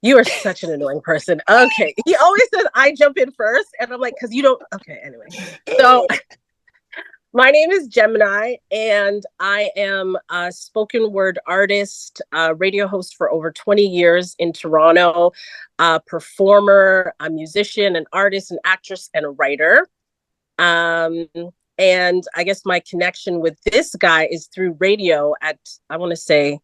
You are such an annoying person. Okay. He always says I jump in first. And I'm like, because you don't. Okay. Anyway. So my name is Jemeni, and I am a spoken word artist, radio host for over 20 years in Toronto, a performer, a musician, an artist, an actress, and a writer. Um, and I guess my connection with this guy is through radio at, I want to say,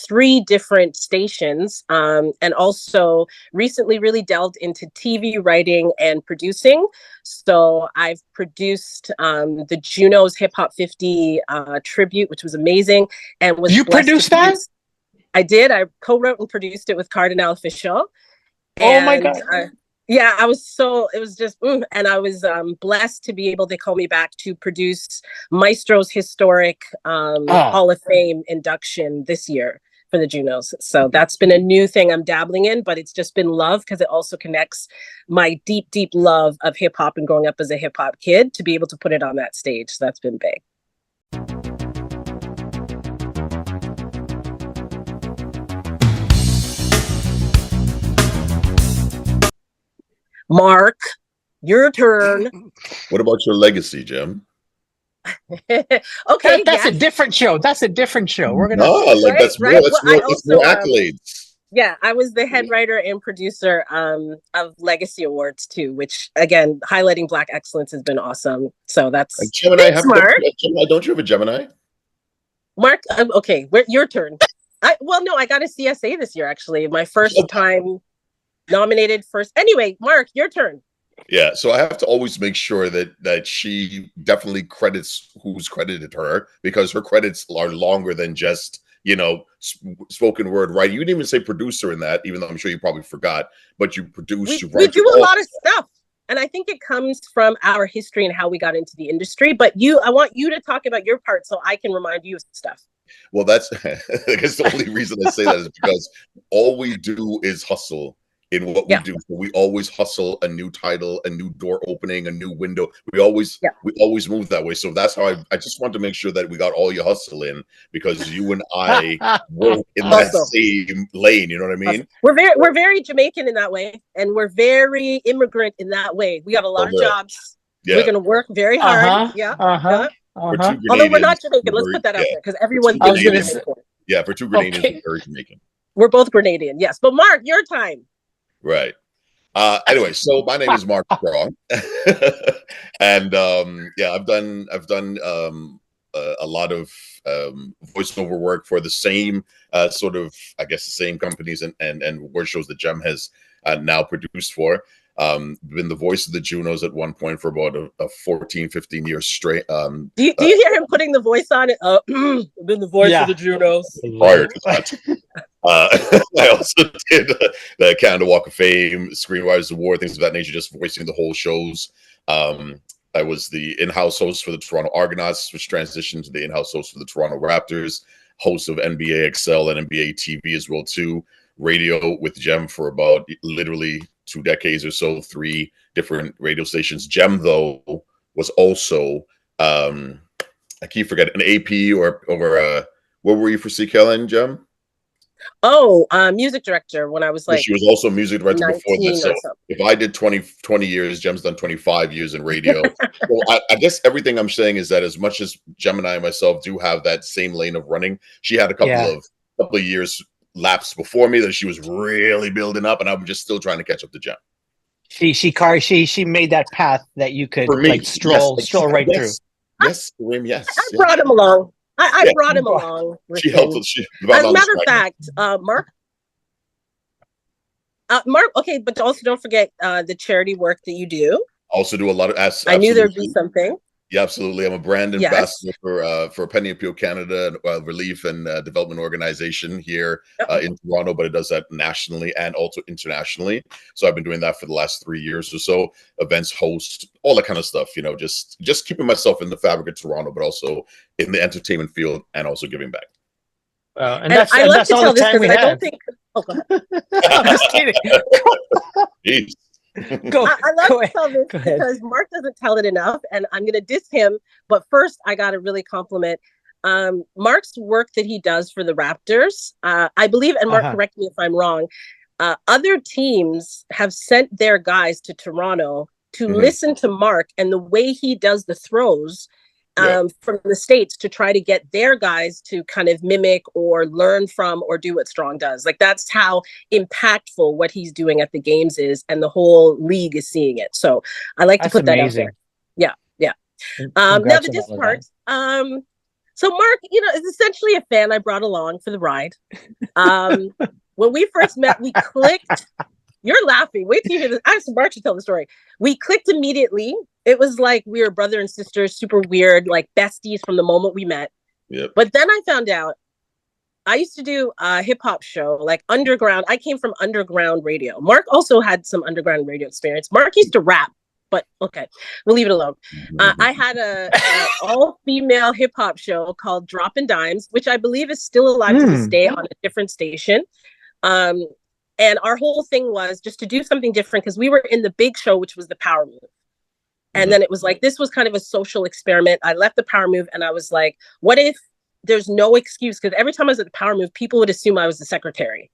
three different stations, and also recently really delved into TV writing and producing. So I've produced the Juno's Hip Hop 50 tribute, which was amazing. And was You produced that? I did. I co-wrote and produced it with Cardinal Official. Oh my God. Yeah, it was just, and I was blessed to be able to call me back to produce Maestro's historic Hall of Fame induction this year for the Junos. So that's been a new thing I'm dabbling in, but it's just been love because it also connects my deep, deep love of hip hop and growing up as a hip hop kid to be able to put it on that stage. So that's been big. Mark, your turn. What about your legacy, Jem? Okay, that's a different show. That's a different show. We're gonna that's more accolades. Yeah, I was the head writer and producer of Legacy Awards too, which again, highlighting Black excellence has been awesome. So that's Gemini. Don't you have a Gemini? Mark, okay, your turn. I got a CSA this year actually. My first time nominated first. Anyway, Mark, your turn. Yeah, so I have to always make sure that she definitely credits who's credited her, because her credits are longer than just, spoken word, right? You didn't even say producer in that, even though I'm sure you probably forgot, but you produce. We do a lot of stuff. And I think it comes from our history and how we got into the industry. But I want you to talk about your part so I can remind you of stuff. Well, that's I guess the only reason I say that is because all we do is hustle in what we do. So we always hustle a new title, a new door opening, a new window. We always move that way. So that's how I just want to make sure that we got all your hustle in, because you and I work in that same lane. You know what I mean? We're very Jamaican in that way, and we're very immigrant in that way. We have a lot of jobs. Yeah. We're going to work very hard. Although we're not Jamaican, let's put that out there because everyone thinks we're Jamaican. Yeah, for two Grenadians, we're very Jamaican. We're both Grenadian, yes. But Mark, your time. Right. Anyway, so my name is Mark Strong, and I've done a lot of voiceover work for the same sort of, I guess, the same companies and award shows that Jem has now produced for. Been the voice of the Junos at one point for about a 14, 15 years straight. Do you hear him putting the voice on it? Been the voice of the Junos. Prior to that. I also did the Canada Walk of Fame, Screenwriters Award, things of that nature, just voicing the whole shows. I was the in-house host for the Toronto Argonauts, which transitioned to the in-house host for the Toronto Raptors, host of NBA XL and NBA TV as well too. Radio with Jem for about literally 2 decades or so, 3 different radio stations. Jem, though, was also I keep forgetting, an AP or what were you for CKLN, Jem? Music director when I was like. She was also a music director before this. So if I did 20 years, Jem's done 25 years in radio. So I guess everything I'm saying is that as much as Jemeni and myself do have that same lane of running, she had a couple of years lapse before me that she was really building up, and I'm just still trying to catch up to Jem. She made that path that you could stroll right through. Yes, Karim, yes. I brought him along. I brought him along. She helped us. As a matter of fact, Mark. Okay, but also don't forget the charity work that you do. Also do a lot of. I knew there'd be something. Yeah, absolutely. I'm a brand ambassador for Penny Appeal Canada, relief and development organization here in Toronto, but it does that nationally and also internationally. So I've been doing that for the last 3 years or so. Events, host, all that kind of stuff. Just keeping myself in the fabric of Toronto, but also in the entertainment field and also giving back. And that's all the time we have. I don't think. Oh, go ahead. I'm just kidding. Jeez. I love to tell this because Mark doesn't tell it enough, and I'm going to diss him. But first, I got to really compliment Mark's work that he does for the Raptors. I believe, and Mark, correct me if I'm wrong, other teams have sent their guys to Toronto to listen to Mark and the way he does the throws from the States to try to get their guys to kind of mimic or learn from or do what Strong does. Like, that's how impactful what he's doing at the games is, and the whole league is seeing it. So I like to put that out there. Yeah, yeah. Now the diss part. So Mark, is essentially a fan I brought along for the ride. When we first met, we clicked. You're laughing. Wait till you hear this. I asked Mark to tell the story. We clicked immediately. It was like we were brother and sister, super weird, like besties from the moment we met. Yep. But then I found out I used to do a hip hop show, like underground. I came from underground radio. Mark also had some underground radio experience. Mark used to rap, but okay, we'll leave it alone. I had an all-female hip hop show called Droppin Dimes, which I believe is still alive to this day on a different station. And our whole thing was just to do something different, because we were in the big show, which was the Power Move. And then it was like, this was kind of a social experiment. I left the Power Move and I was like, what if there's no excuse? Because every time I was at the Power Move, people would assume I was the secretary.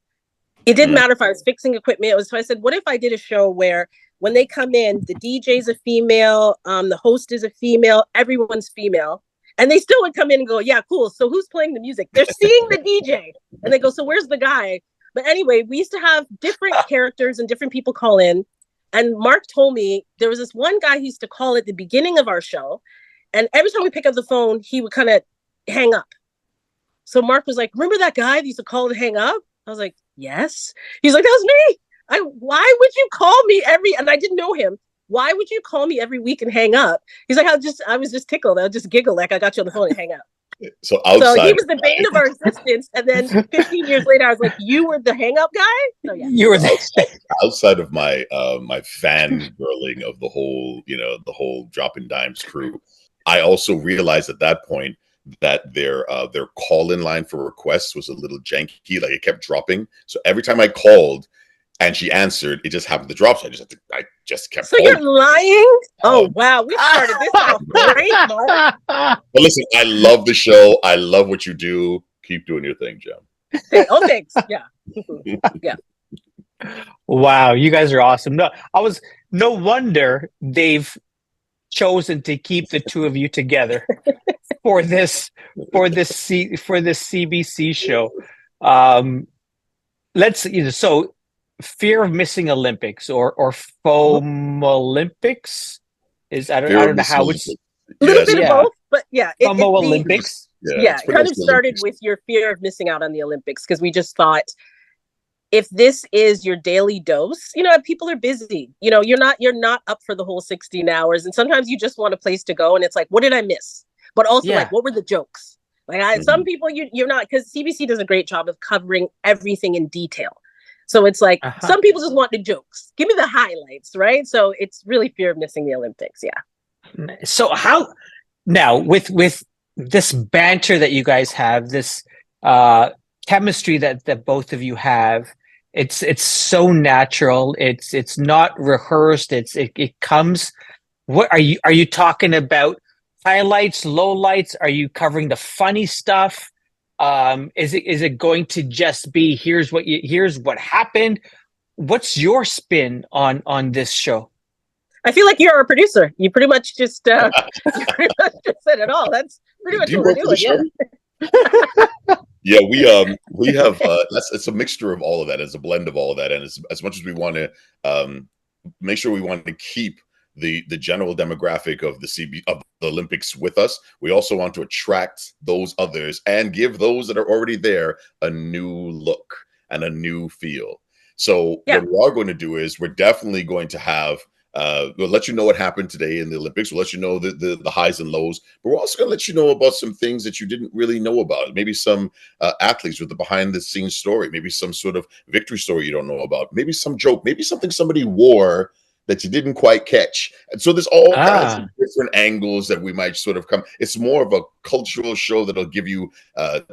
It didn't matter if I was fixing equipment. So I said, what if I did a show where when they come in, the DJ's a female, the host is a female, everyone's female. And they still would come in and go, yeah, cool. So who's playing the music? They're seeing the DJ. And they go, so where's the guy? But anyway, we used to have different characters and different people call in. And Mark told me there was this one guy who used to call at the beginning of our show. And every time we pick up the phone, he would kind of hang up. So Mark was like, remember that guy that used to call and hang up? I was like, yes. He's like, that was me. Why would you call me and I didn't know him. Why would you call me every week and hang up? He's like, I was just tickled. I'll just giggle like I got you on the phone and hang up. So he was the bane of our existence. And then 15 years later, I was like, you were the hang up guy? So yeah. You were outside of my my fangirling of the whole Droppin Dimes crew. I also realized at that point that their call-in line for requests was a little janky, like it kept dropping. So every time I called and she answered, it just happened to drop. So I just kept. So calling. You're lying? Oh wow, we started this off great, Mark. But listen, I love the show. I love what you do. Keep doing your thing, Jem. Oh, thanks. Yeah, yeah. Wow, you guys are awesome. No wonder they've chosen to keep the two of you together for this CBC show. So fear of missing Olympics or FOMO Olympics is I don't know how it's a little bit of both, but yeah, FOMO Olympics. Yeah, it kind of started with your fear of missing out on the Olympics, because we just thought, if this is your daily dose, people are busy. You're not up for the whole 16 hours. And sometimes you just want a place to go. And it's like, what did I miss? But also like, what were the jokes? Like some people you're not, because CBC does a great job of covering everything in detail. So it's like, some people just want the jokes. Give me the highlights, right? So it's really fear of missing the Olympics. Yeah. So how now with this banter that you guys have, this chemistry that both of you have, it's so natural. It's not rehearsed. It comes. What are you talking about? Highlights, lowlights? Are you covering the funny stuff? Is it going to just be here's what happened? What's your spin on this show? I feel like you're our producer. You pretty much just said it all. That's pretty much what we're doing. Yeah. Yeah, we have it's a mixture of all of that. It's a blend of all of that, and as much as we want to make sure we want to keep the general demographic of the Olympics with us, we also want to attract those others and give those that are already there a new look and a new feel. So what we are going to do is we're definitely going to have we'll let you know what happened today in the Olympics. We'll let you know the highs and lows, but we're also going to let you know about some things that you didn't really know about. Maybe some athletes with the behind the scenes story, maybe some sort of victory story you don't know about, maybe some joke, maybe something somebody wore that you didn't quite catch. And so there's all kinds of different angles that we might sort of come. It's more of a cultural show that'll give you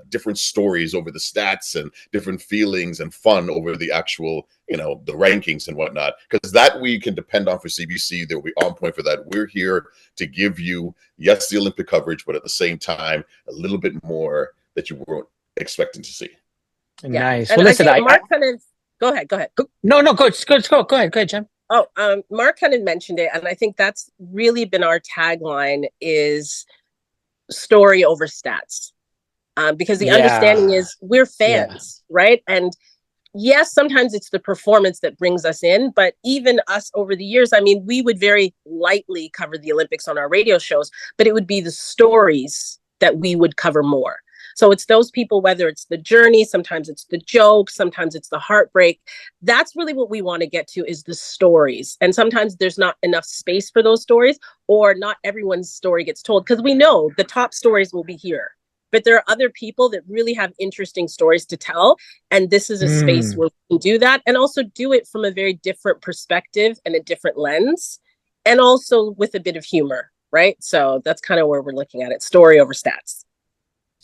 different stories over the stats and different feelings and fun over the actual, the rankings and whatnot. Because that we can depend on for CBC. They'll be on point for that. We're here to give you, yes, the Olympic coverage, but at the same time, a little bit more that you weren't expecting to see. Nice. And well, listen, Mark kind of Go ahead. Go ahead. No, go ahead, Jem. Oh, Mark kind of mentioned it, and I think that's really been our tagline is story over stats. Because the understanding Yeah, is we're yeah. fans, right? And yes, sometimes it's the performance that brings us in, but even us over the years, I mean, we would very lightly cover the Olympics on our radio shows, but it would be the stories that we would cover more. So it's those people, whether it's the journey, sometimes it's the joke, sometimes it's the heartbreak. That's really what we want to get to is the stories. And sometimes there's not enough space for those stories, or not everyone's story gets told, because we know the top stories will be here. But there are other people that really have interesting stories to tell. And this is a space where we can do that and also do it from a very different perspective and a different lens, and also with a bit of humor, right? So that's kind of where we're looking at it, story over stats.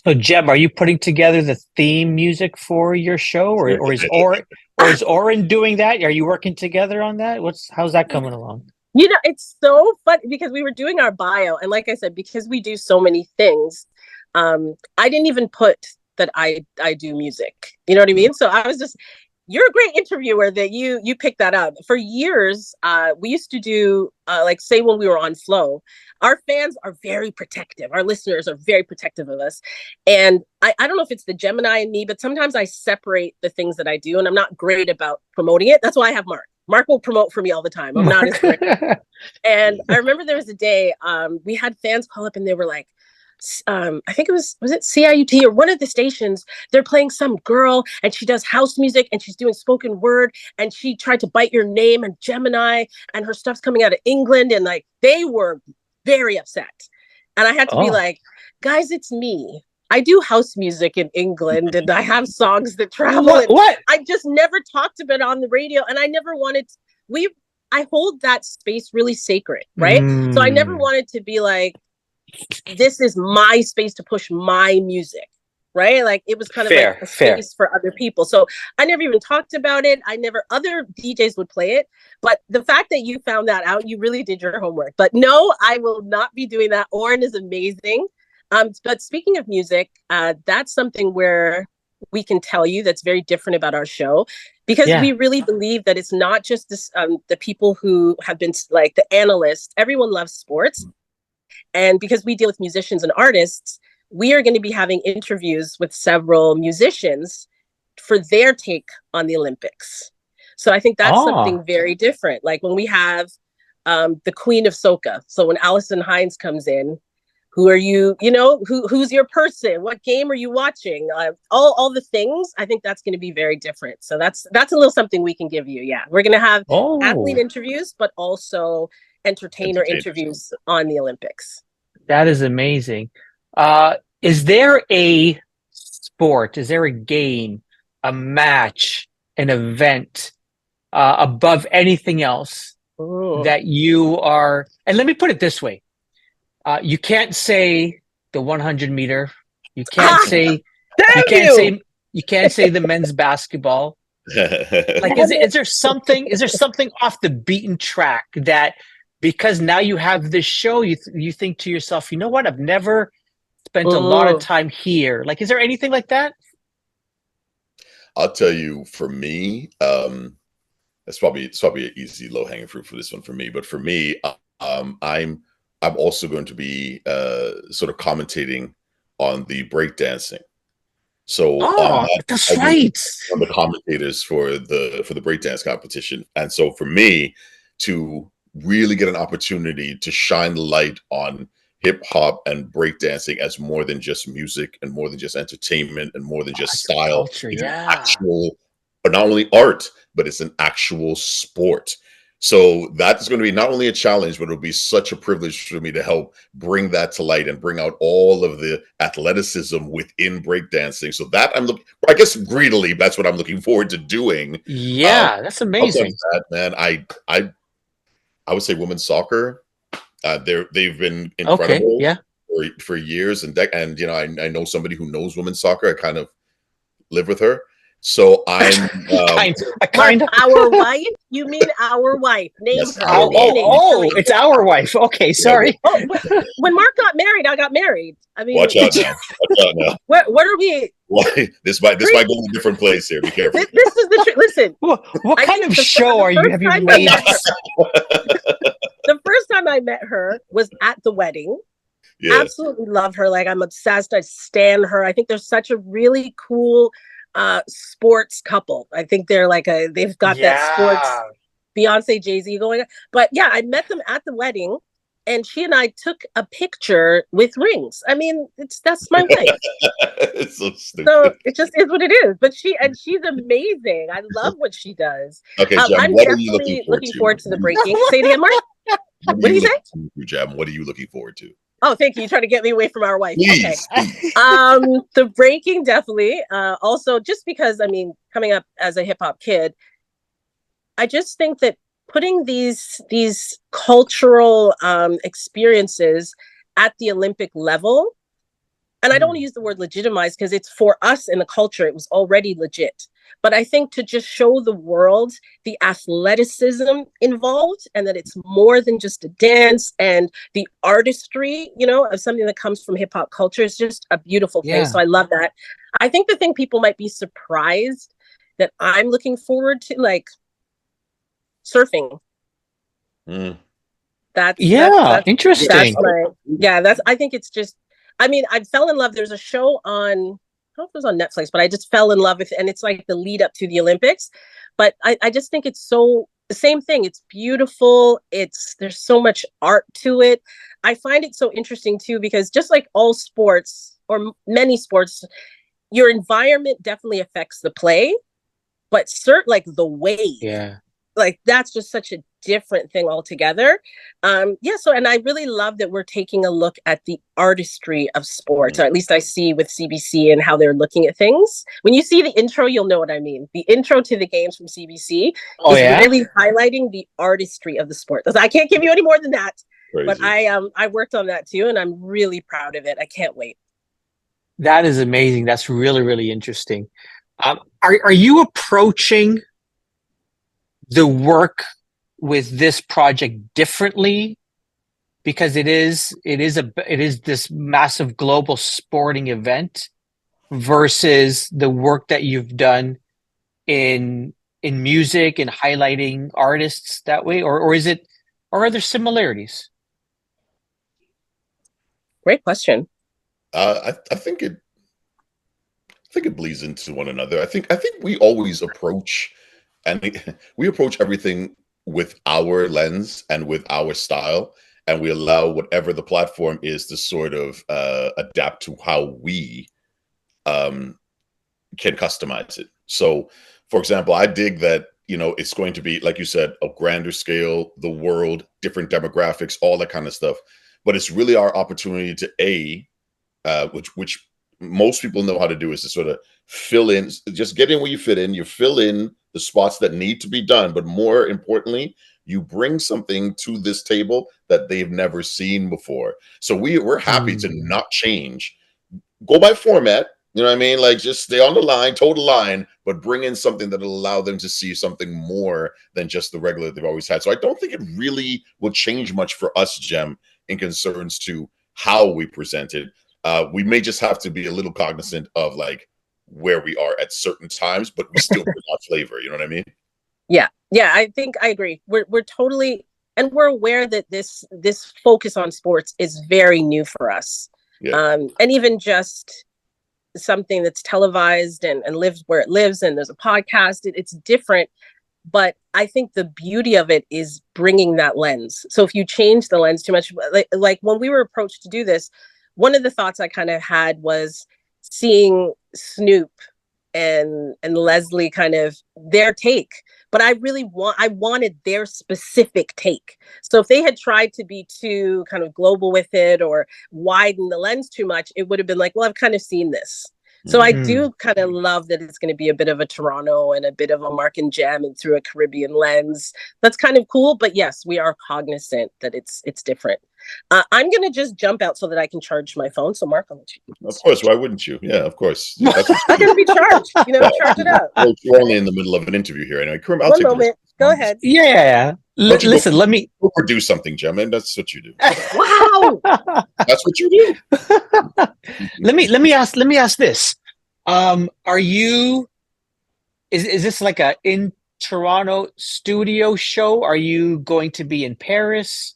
So, Jeb, are you putting together the theme music for your show, or is Oren doing that? Are you working together on that? How's that coming along? You know, it's so fun because we were doing our bio, and like I said, because we do so many things, I didn't even put that I do music. You know what I mean? So I was just, you're a great interviewer that you picked that up. For years, we used to do like, say, when we were on Flow, our fans are very protective. Our listeners are very protective of us. And I don't know if it's the Gemini in me, but sometimes I separate the things that I do, and I'm not great about promoting it. That's why I have Mark. Mark will promote for me all the time. I'm not as great. And I remember there was a day we had fans call up and they were like, I think it was it CIUT or one of the stations, they're playing some girl and she does house music and she's doing spoken word and she tried to bite your name and Gemini and her stuff's coming out of England, and like they were very upset. And I had to be like, guys, it's me. I do house music in England and I have songs that travel. What? I just never talked about it on the radio, and I never wanted I hold that space really sacred, right? So I never wanted to be like, this is my space to push my music, right? Like it was kind of like a space for other people. So I never even talked about it. Other DJs would play it. But the fact that you found that out, you really did your homework. But no, I will not be doing that. Oren is amazing. But speaking of music, that's something where we can tell you that's very different about our show, because we really believe that it's not just this, the people who have been like the analysts. Everyone loves sports. And because we deal with musicians and artists, we are going to be having interviews with several musicians for their take on the Olympics. So I think that's something very different. Like when we have the Queen of Soca. So when Alison Hines comes in, who are you, who's your person? What game are you watching? All the things. I think that's going to be very different. So that's a little something we can give you. Yeah. We're going to have athlete interviews, but also entertainer interviews on the Olympics. That is amazing. Is there a sport, is there a game, a match, an event above anything else that you are, and let me put it this way. You can't say the 100 meter. You can't say the men's basketball. Like, is there something off the beaten track that, because now you have this show, you think to yourself, you know what? I've never spent a lot of time here. Like, is there anything like that? I'll tell you, for me, it's probably an easy low hanging fruit for this one for me. But for me, I'm also going to be sort of commentating on the breakdancing. So that's right. On the commentators for the breakdance competition, and so for me to really get an opportunity to shine the light on hip hop and breakdancing as more than just music and more than just entertainment and more than just style. Culture, it's an actual, but not only art, but it's an actual sport. So that is going to be not only a challenge, but it'll be such a privilege for me to help bring that to light and bring out all of the athleticism within breakdancing. So that I guess greedily, that's what I'm looking forward to doing. Yeah, that's amazing. Man, I would say women's soccer. They've been incredible for years, and I know somebody who knows women's soccer. I kind of live with her, So I'm kind of. Our wife? You mean our wife? Name Yes, her. our wife. It's our wife. Okay, sorry. Oh, when Mark got married, I got married. I mean, Watch out now. Watch out now. what are we? Why this might go to a different place here. Be careful. This is the truth. Listen, What I kind think of show are you? Have you made? The first time I met her was at the wedding. Yeah. Absolutely love her. Like, I'm obsessed. I stan her. I think they're such a really cool sports couple. I think they're like they've got that sports Beyonce, Jay-Z going on. But yeah, I met them at the wedding, and she and I took a picture with rings. I mean, that's my wife. It's so stupid. So it just is what it is. But she's amazing. I love what she does. Okay, Jem, I'm what are you definitely looking forward to the break? breaking. Say it again, Mark. What do you say? Jem, what are you looking forward to? Oh, thank you. You're trying to get me away from our wife. Please, Okay. please. The breaking, definitely. Also, just because, I mean, coming up as a hip hop kid, I just think that putting these cultural experiences at the Olympic level, and I don't want to use the word legitimize because it's for us in the culture, it was already legit. But I think to just show the world the athleticism involved, and that it's more than just a dance, and the artistry, of something that comes from hip hop culture is just a beautiful thing. So I love that. I think the thing people might be surprised that I'm looking forward to, like surfing. That's interesting. I think it's just, I mean, I fell in love. There's a show on, I don't know if it was on Netflix, but I just fell in love with it. And it's like the lead up to the Olympics. But I just think it's so the same thing. It's beautiful. There's so much art to it. I find it so interesting too, because just like all sports or many sports, your environment definitely affects the play, but like the wave, like that's just such a different thing altogether. So, and I really love that we're taking a look at the artistry of sports, or at least I see with CBC and how they're looking at things. When you see the intro, you'll know what I mean. The intro to the games from CBC is really highlighting the artistry of the sport. I can't give you any more than that. Crazy. But I worked on that too, and I'm really proud of it. I can't wait. That is amazing. That's really, really interesting. Are you approaching the work with this project differently because it is this massive global sporting event versus the work that you've done in music and highlighting artists that way, or are there similarities? Great question. I think it bleeds into one another. I think we always approach everything with our lens and with our style, and we allow whatever the platform is to sort of adapt to how we can customize it. So, for example, I dig that, it's going to be, like you said, a grander scale, the world, different demographics, all that kind of stuff. But it's really our opportunity to which most people know how to do, is to sort of fill in, just get in where you fit in. You fill in the spots that need to be done, but more importantly, you bring something to this table that they've never seen before. So we're happy to not change, go by format. You know what I mean? Like, just stay on the line, toe the line, but bring in something that'll allow them to see something more than just the regular they've always had. So I don't think it really will change much for us, Jem, in concerns to how we present it. We may just have to be a little cognizant of like where we are at certain times, but we still bring our flavor. You know what I mean? Yeah. I think I agree. We're totally, and we're aware that this focus on sports is very new for us. Yeah. And even just something that's televised and lives where it lives, and there's a podcast, it's different. But I think the beauty of it is bringing that lens. So if you change the lens too much, like when we were approached to do this, one of the thoughts I kind of had was seeing Snoop and Leslie kind of their take, but I wanted their specific take. So if they had tried to be too kind of global with it or widen the lens too much, it would have been like, well, I've kind of seen this. So I do kind of love that it's going to be a bit of a Toronto and a bit of a Mark and Jem and through a Caribbean lens. That's kind of cool. But yes, we are cognizant that it's different. I'm going to just jump out so that I can charge my phone. So, Mark, I'll let you. Of course, why wouldn't you? Yeah, of course. That's I'm going to be charged. Charge it up. we're only in the middle of an interview here. Anyway, Karim, I'll One take moment. Go ahead. Yeah. Listen, let me produce something, Gemma. That's what you do. Wow. That's what you do. let me ask this. Are you is this like a in Toronto studio show? Are you going to be in Paris?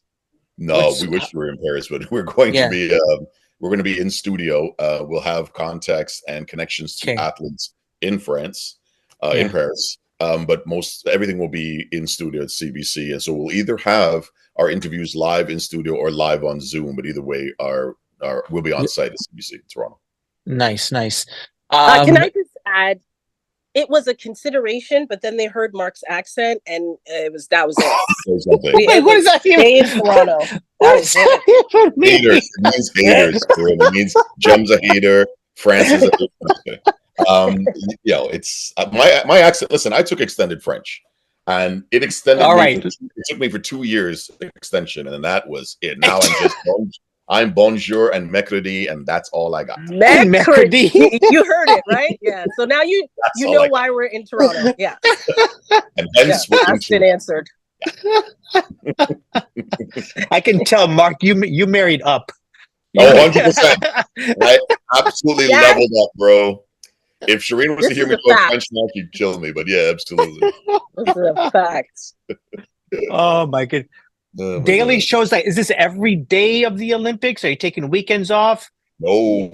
No, we wish we were in Paris, but we're going to be in studio. We'll have contacts and connections to athletes in France, in Paris. But everything will be in studio at CBC, and so we'll either have our interviews live in studio or live on Zoom. But either way, we'll be on site at CBC in Toronto. Nice. Can I just add? It was a consideration, but then they heard Mark's accent, and that was it. Wait, what does that mean? In Toronto. Haters. It means haters. It means Jem's a hater. France is a hater. It's my accent. Listen, I took extended French, and it extended. It took me for 2 years extension, and that was it. Now I'm bonjour and mercredi, and that's all I got. Mercredi. You heard it, right? Yeah. So now you know why we're in Toronto. Yeah. And hence that's been answered. I can tell, Mark, you married up. Oh, 100%. I absolutely leveled up, bro. If Shireen was to hear me talk French now, she'd kill me. But yeah, absolutely. This is a fact. Oh my goodness. Daily shows, like, is this every day of the Olympics? Are you taking weekends off? No,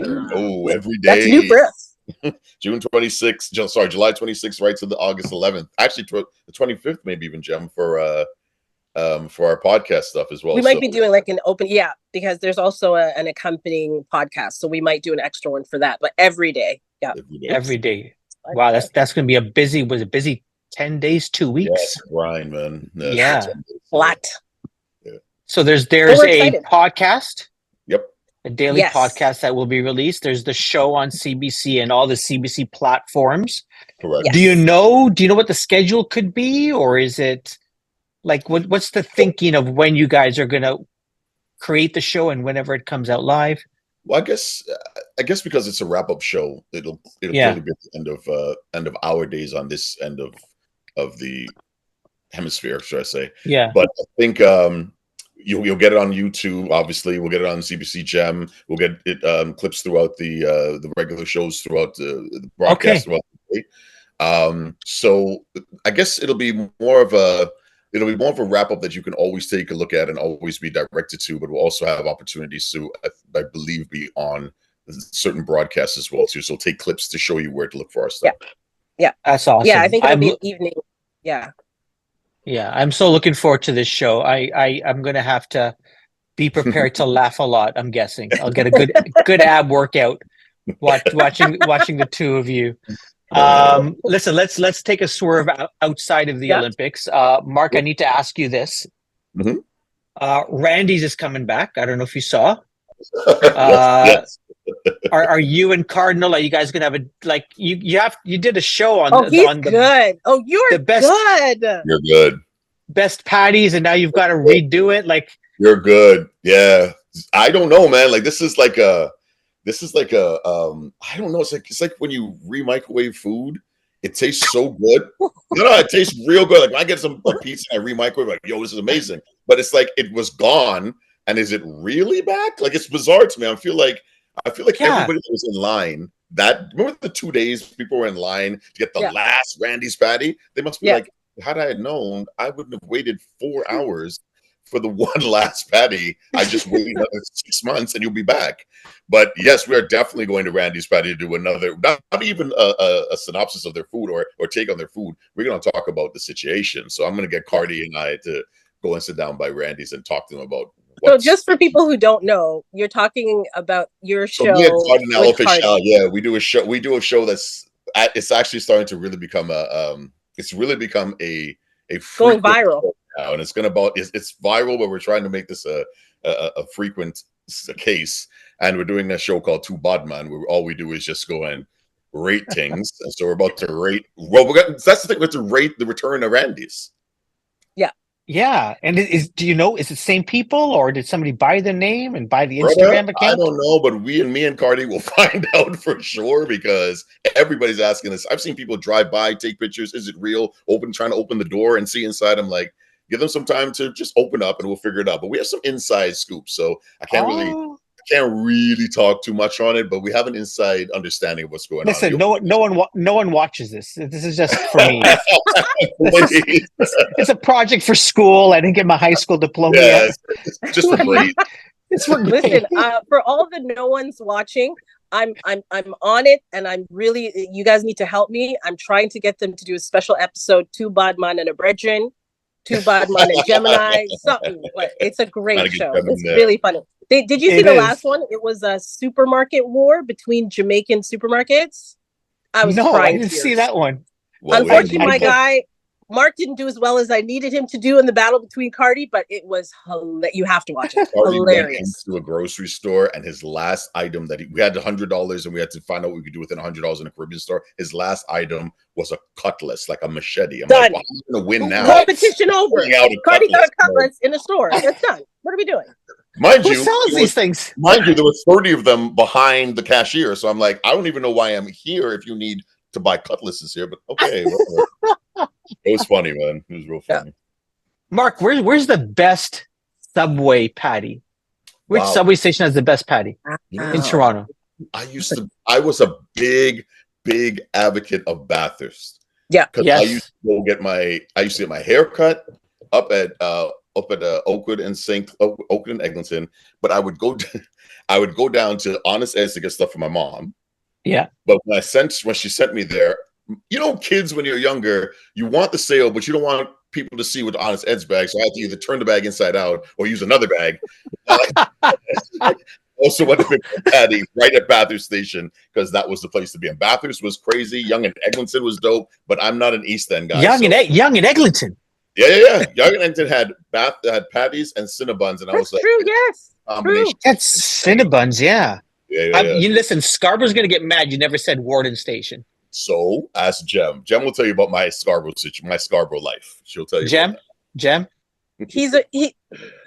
every day. That's new for us. July 26th, right to the August 11th. Actually, the 25th, maybe even, Gem, for our podcast stuff as well. We might be doing like an open, because there's also an accompanying podcast, so we might do an extra one for that. But every day, every day. Wow, that's going to be a busy. Was it busy? 10 days, 2 weeks. Yeah, grind, man. A lot. So there's a podcast. Yep. A daily podcast that will be released. There's the show on CBC and all the CBC platforms. Correct. Yes. Do you know what the schedule could be, or is it like what's the thinking of when you guys are going to create the show and whenever it comes out live? Well, I guess because it's a wrap-up show, it'll probably be at the end of our days on this end of the hemisphere, should I say? Yeah. But I think you'll get it on YouTube. Obviously, we'll get it on CBC Gem. We'll get it clips throughout the regular shows throughout the broadcast throughout the day. So I guess it'll be more of a wrap up that you can always take a look at and always be directed to. But we'll also have opportunities to, I believe, be on certain broadcasts as well too. So take clips to show you where to look for our stuff. Yeah, that's awesome. Yeah, I think it'll be an evening. Yeah, I'm so looking forward to this show. I'm gonna have to be prepared to laugh a lot. I'm guessing I'll get a good ab workout watching the two of you. Listen, let's take a swerve outside of the Olympics. Mark, I need to ask you this. Mm-hmm. Randy's is coming back. I don't know if you saw. Yes. Are you and Cardinal? Are you guys gonna have you did a show on? Oh, he's good. Oh, you're the best. Good. You're good. Best patties, and now you've got to redo it. Like, you're good. Yeah, I don't know, man. Like this is like a I don't know. It's like when you re-microwave food, it tastes so good. It tastes real good. Like when I get some pizza and I re-microwave, like, yo, this is amazing. But it's like it was gone, and is it really back? Like, it's bizarre to me. I feel like everybody that was in line. Remember the 2 days people were in line to get the last Randy's patty? They must be like, had I had known, I wouldn't have waited 4 hours for the one last patty. I just waited another 6 months and you'll be back. But yes, we are definitely going to Randy's patty to do another, not even a synopsis of their food or take on their food. We're going to talk about the situation. So I'm going to get Cardi and I to go and sit down by Randy's and talk to them about. So just for people who don't know, you're talking about your show. Yeah, we do a show that's it's actually starting to really become a going viral now, and it's viral, but we're trying to make this a frequent case, and we're doing a show called Two Bodman, where all we do is just go and rate things. And so we're about to rate. Well, that's the thing. We have to rate the return of Randy's. Yeah, and do you know, is it the same people, or did somebody buy the name and buy the Brother, Instagram I account? don't know, but me and Cardi will find out for sure because everybody's asking this. I've seen people drive by, take pictures. Is it real? Trying to open the door and see inside. I'm like, give them some time to just open up and we'll figure it out. But we have some inside scoops, so I can't really talk too much on it, but we have an inside understanding of what's going on. Listen, no one watches this. This is just for me. It's a project for school. I didn't get my high school diploma yet. Just for grade. It's for Listen, for all the no ones watching, I'm on it, and I'm really, you guys need to help me. I'm trying to get them to do a special episode, Two Badman and a Brethren, Two Badman and Gemini, something. But it's a great show. It's really funny. Did you see the last one? It was a supermarket war between Jamaican supermarkets. I was crying. I didn't see that one. Well, unfortunately, my guy Mark didn't do as well as I needed him to do in the battle between Cardi, but it was hilarious. You have to watch it. Cardi Hilarious. went into a grocery store, and his last item that we had $100, and we had to find out what we could do within $100 in a Caribbean store. His last item was a cutlass, like a machete. I'm done. like, well, I'm going to win now. Competition over. Cardi got a cutlass in the store. It's done. What are we doing? Who sells these things? Mind you, there were 30 of them behind the cashier. So I'm like, I don't even know why I'm here if you need to buy cutlasses here, but okay. It was funny, man. It was real funny. Mark, where's the best Subway patty? Which subway station has the best patty in Toronto? I was a big advocate of Bathurst. Yeah. Because I used to get my hair cut up at Oakwood and Eglinton, but I would go down to Honest Ed's to get stuff for my mom. Yeah. But when she sent me there, you know, kids when you're younger, you want the sale, but you don't want people to see with Honest Ed's bag. So I had to either turn the bag inside out or use another bag. Also went to pick up Patty right at Bathurst Station because that was the place to be. And Bathurst was crazy. Young and Eglinton was dope, but I'm not an East End guy. Young and Eglinton. Yeah. Young and Eglinton had patties and Cinnabons, and I was like, true, yes. True. That's Cinnabons, yeah. Yeah. You listen, Scarborough's gonna get mad. You never said Warden Station. So ask Jem. Jem will tell you about my Scarborough life. She'll tell you. Jem.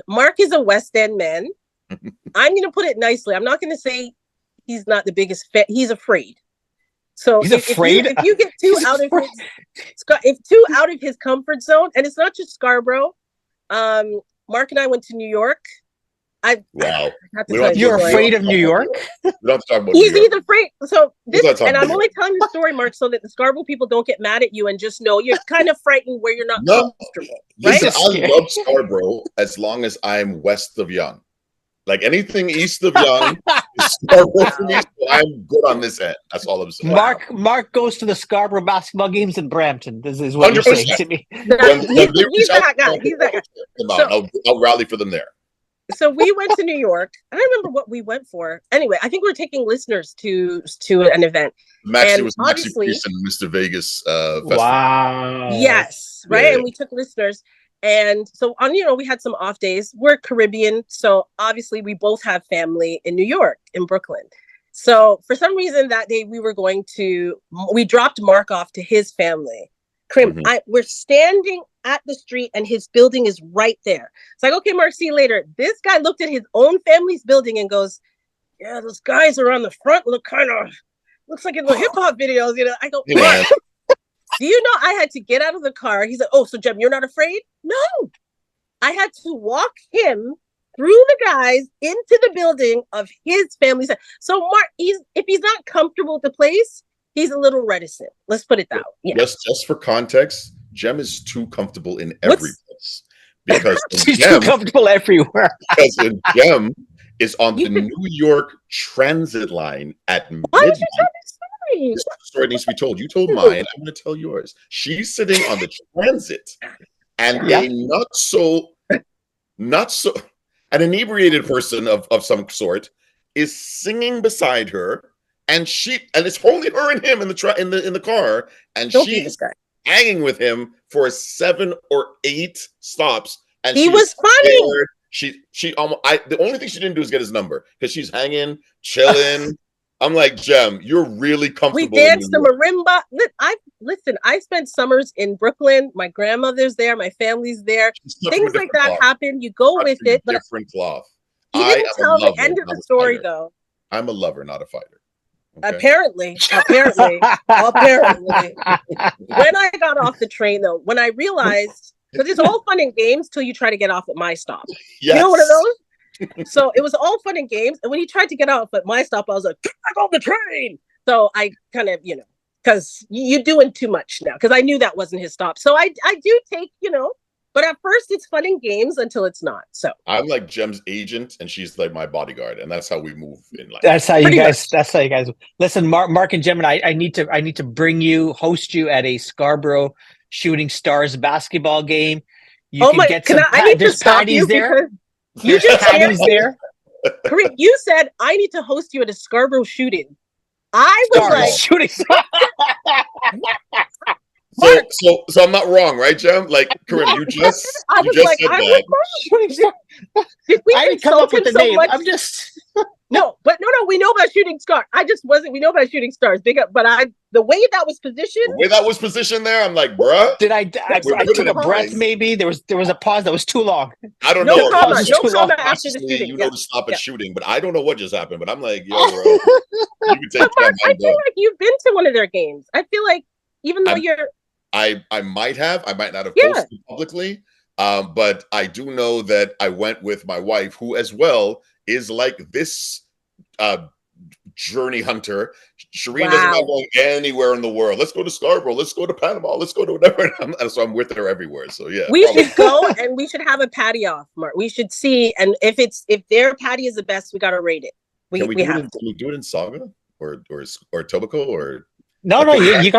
Mark is a West End man. I'm gonna put it nicely. I'm not gonna say he's not the biggest fan. He's afraid. So he's afraid. If you get too out of his comfort zone, and it's not just Scarborough. Mark and I went to New York. You're afraid of New York? We don't talk about he's afraid. So and I'm only telling the story, Mark, so that the Scarborough people don't get mad at you and just know you're kind of frightened where you're not comfortable. Right? Listen, I love Scarborough as long as I'm west of Yonge. Like anything east of Yonge is Scarborough for me. So I'm good on this end. That's all I'm saying. Mark goes to the Scarborough basketball games in Brampton. This is what you're saying to me. He's that guy. He's that guy. I'll rally for them there. So we went to New York. I don't remember what we went for. Anyway, I think we're taking listeners to an event. It was Maxi Priest and Mr. Vegas festival. Wow. Yes, right. Yeah. And we took listeners. And so we had some off days. We're Caribbean. So obviously we both have family in New York, in Brooklyn. So for some reason that day we dropped Mark off to his family. Karim, we're standing at the street and his building is right there. It's like, okay, Mark, see you later. This guy looked at his own family's building and goes, yeah, those guys are on the front looks like in the hip hop videos. I go, Mark, do you know I had to get out of the car? He's like, oh, so Jem, you're not afraid? No. I had to walk him through the guys into the building of his family. So Mark, if he's not comfortable with the place, he's a little reticent. Let's put it that way. Yeah. Just for context, Jem is too comfortable in every place. Because she's too comfortable everywhere. Because Jem is on the New York Transit line at midnight. Why did you tell this story? This story needs to be told. You told mine. I'm going to tell yours. She's sitting on the transit, and a not so an inebriated person of some sort is singing beside her. And it's only her and him in the car, and she's hanging with him for 7 or 8 stops. And he was funny. The only thing she didn't do is get his number because she's hanging, chilling. I'm like, Jem, you're really comfortable. We danced the marimba. Listen, I spent summers in Brooklyn. My grandmother's there. My family's there. Things like that happen. You go with it. But different cloth. You didn't tell the end of the story, though. I'm a lover, not a fighter. Okay? Apparently. When I got off the train, though, when I realized, because it's all fun and games till you try to get off at my stop. Yes. You know one of those? So it was all fun and games. And when he tried to get off at my stop, I was like, get back on the train. So I kind of, because you're doing too much now, because I knew that wasn't his stop. So I do take, but at first it's fun and games until it's not. So I'm like Jem's agent and she's like my bodyguard, and that's how we move in life. That's how you guys listen. Mark and Jemeni, I need to host you at a Scarborough Shooting Stars basketball game. You can get some. I need to stop you there. You just patties there. Karim, you said I need to host you at a Scarborough shooting. I was like shooting. So I'm not wrong, right, Jem? Like, Karim, you just said that. Did we I didn't come up with the name. Much? I'm just no. We know about Shooting Stars. We know about Shooting Stars. Big up, but the way that was positioned. There, I'm like, bruh. Did I took a breath? Maybe there was a pause that was too long. I don't know. No comment after the shooting. You know to stop at shooting, but I don't know what just happened. But I'm like, yo, bro, you can take Mark, I feel like you've been to one of their games. I feel like even though I might have. I might not have posted publicly. But I do know that I went with my wife, who as well is like this journey hunter. Shireen doesn't mind going anywhere in the world. Let's go to Scarborough. Let's go to Panama. Let's go to whatever. So I'm with her everywhere. So yeah, we should go and we should have a patty off, Mark. We should see, and if their patty is the best, we got to rate it. Can we do it in Saga or Tobico or no? You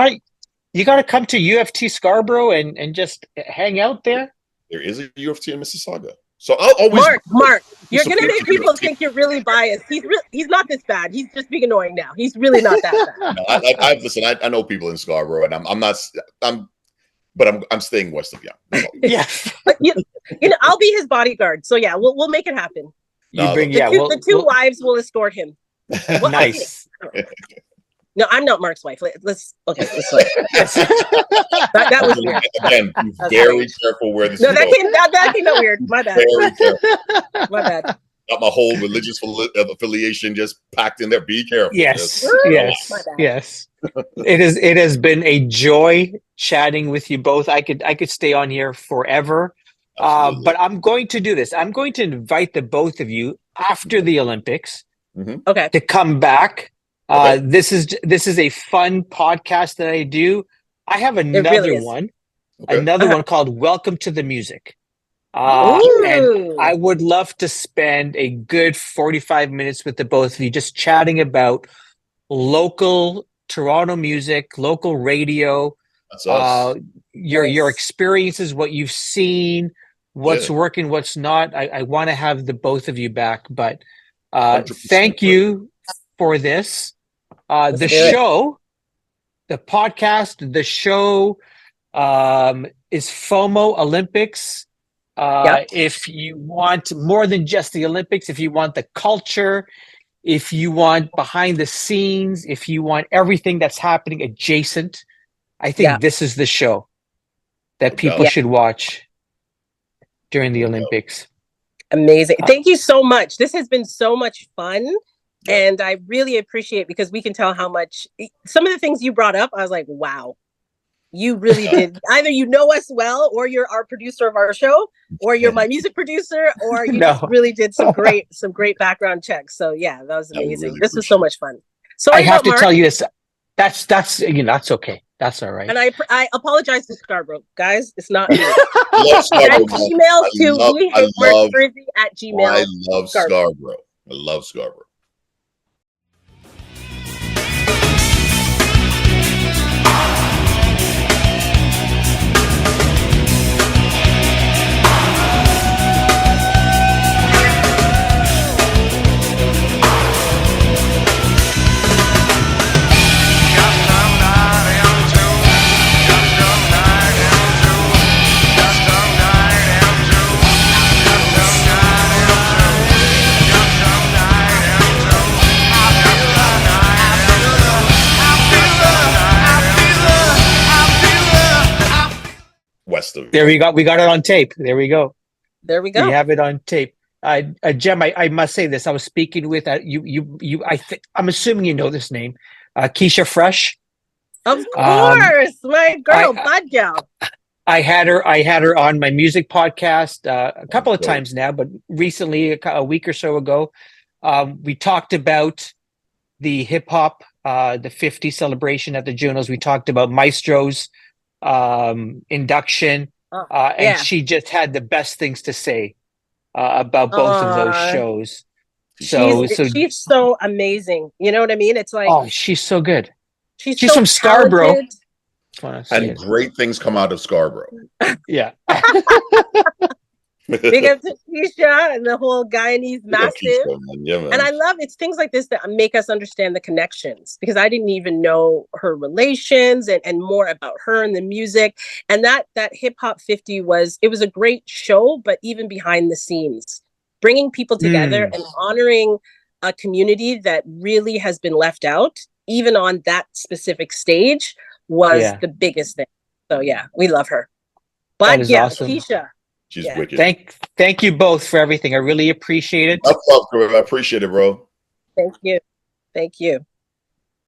got to come to UFT Scarborough and just hang out there. There is a UFT in Mississauga. So I'll always Mark, you're gonna make people think you're really biased. He's not this bad. He's just being annoying now. He's really not that bad. No, I know people in Scarborough, and I'm staying west of Yeah. But I'll be his bodyguard. So yeah, we'll make it happen. The two wives will escort him. Nice. No, I'm not Mark's wife. Let's that was weird. Again, be very careful where this. No, that came out weird. My bad. Very careful. My bad. Got my whole religious affiliation just packed in there. Be careful. Yes. It has been a joy chatting with you both. I could stay on here forever. But I'm going to do this. I'm going to invite the both of you after the Olympics to come back. This is a fun podcast that I do. I have another one called Welcome to the Music. And I would love to spend a good 45 minutes with the both of you just chatting about local Toronto music, local radio, your experiences, what you've seen, what's working, what's not. I want to have the both of you back, but thank you for this. The show, the podcast, the show is FOMO Olympics. If you want more than just the Olympics, if you want the culture, if you want behind the scenes, if you want everything that's happening adjacent, I think this is the show that people should watch during the Olympics. Amazing. Thank you so much. This has been so much fun. And I really appreciate, because we can tell how much some of the things you brought up, I was like, wow, you really did. Either you know us well, or you're our producer of our show, or you're my music producer, or you just really did some great background checks. So yeah, that was amazing. Really, this was so much fun. So I have to tell you this. That's that's okay. That's all right. And I apologize to Scarborough, guys. It's not me. Send emails to @gmail. I love Scarborough. I love Scarborough. best of it. There we go. We got it on tape. There we go. There we We go. have it on tape. Jem, I must say this. I was speaking with I'm assuming you know this name, Keisha Fresh. Of course, my girl, I- bad gal. I had her on my music podcast a couple of times now, but recently, a week or so ago, we talked about the hip hop, the 50 celebration at the Junos. We talked about Maestro's induction, and she just had the best things to say about both of those shows. She's so amazing. You know what I mean? It's like, oh, she's so good. She's so from Scarborough. And great things come out of Scarborough. Yeah. Big up to Keisha and the whole Guyanese massive. Keisha, man. Yeah, man. And I love it's things like this that make us understand the connections, because I didn't even know her relations and more about her and the music. And that Hip Hop 50 was a great show, but even behind the scenes, bringing people together and honoring a community that really has been left out, even on that specific stage, was the biggest thing. So yeah, we love her. But yeah, awesome. Keisha. She's wicked. Thank you both for everything. I really appreciate it. I appreciate it, bro. Thank you.